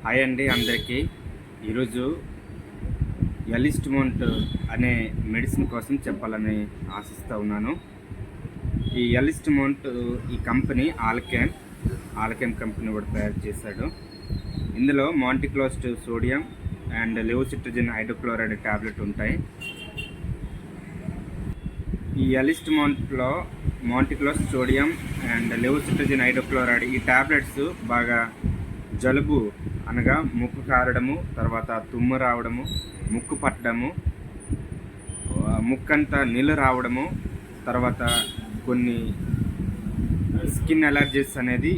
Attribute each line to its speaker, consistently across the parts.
Speaker 1: Hi అండి అందరికీ. ఈరోజు ఎలిస్ట్మౌంట్ అనే మెడిసిన్ కోసం చెప్పాలని ఆశిస్తూ ఉన్నాను. ఈ ఎలిస్ట్మౌంట్ ఈ కంపెనీ ఆల్కెమ్ కంపెనీ కూడా తయారు చేశాడు. ఇందులో మాంటిక్లోస్ట్ సోడియం అండ్ లెవోసిట్రజిన్ హైడ్రోక్లోరైడ్ ట్యాబ్లెట్ ఉంటాయి. ఈ ఎలిస్ట్మౌంట్లో మాంటిక్లోస్ట్ సోడియం అండ్ లెవోసిట్రజిన్ హైడ్రోక్లోరైడ్ ఈ ట్యాబ్లెట్స్ బాగా జలుబు అనగా ముక్కు కారడము, తర్వాత తుమ్ము రావడము, ముక్కు పట్టడము, ముక్కంతా నీళ్ళు రావడము, తర్వాత కొన్ని స్కిన్ అలర్జీస్ అనేది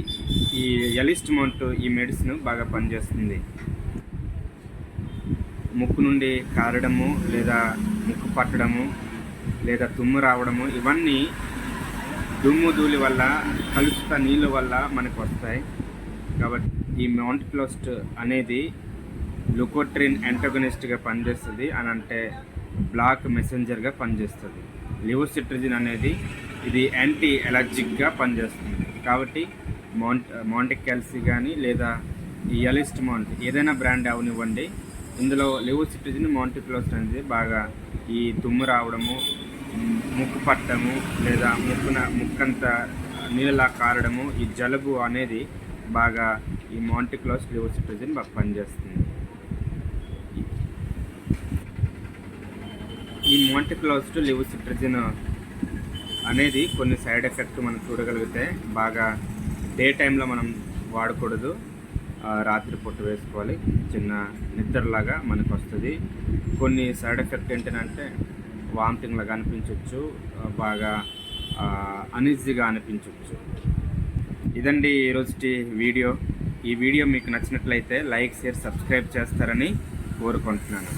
Speaker 1: ఈ ఎలిస్ట్మౌంట్ ఈ మెడిసిన్ బాగా పనిచేస్తుంది. ముక్కు నుండి కారడము లేదా ముక్కు పట్టడము లేదా తుమ్ము రావడము ఇవన్నీ దుమ్ము ధూళి వల్ల కలుషిత నీళ్ళ వల్ల మనకు వస్తాయి. కాబట్టి ఈ మాంటిక్లోస్ట్ అనేది లుకోట్రిన్ యాంటాగనిస్ట్గా పనిచేస్తుంది అని అంటే బ్లాక్ మెసెంజర్గా పనిచేస్తుంది. లెవోసిట్రజిన్ అనేది ఇది యాంటీ ఎలర్జిక్గా పనిచేస్తుంది. కాబట్టి మాంటిక్యాల్సీ కానీ లేదా ఈ ఎలిస్ట్మౌంట్ ఏదైనా బ్రాండ్ అవనివ్వండి, ఇందులో లెవోసిట్రజిన్ మాంటిక్లోస్ట్ అనేది బాగా ఈ తుమ్ము రావడము, ముక్కు పట్టడము లేదా ముక్కంతా నీళ్ళలా కారడము, ఈ జలుబు అనేది బాగా ఈ మాంటిక్లోస్ట్ లెవోసిట్రజిన్ బాగా పనిచేస్తుంది. ఈ మాంటిక్లోస్ట్ లెవోసిట్రజిన్ అనేది కొన్ని సైడ్ ఎఫెక్ట్ మనం చూడగలిగితే బాగా డే టైంలో మనం వాడకూడదు, రాత్రిపూట వేసుకోవాలి. చిన్న నిద్రలాగా మనకు వస్తుంది. కొన్ని సైడ్ ఎఫెక్ట్ ఏంటంటే వామిటింగ్ లాగా అనిపించవచ్చు, బాగా అనీజీగా అనిపించవచ్చు. ఇదండి ఈరోజుటి వీడియో. ఈ వీడియో మీకు నచ్చినట్లయితే లైక్, షేర్, సబ్స్క్రైబ్ చేస్తారని కోరుకుంటున్నాను.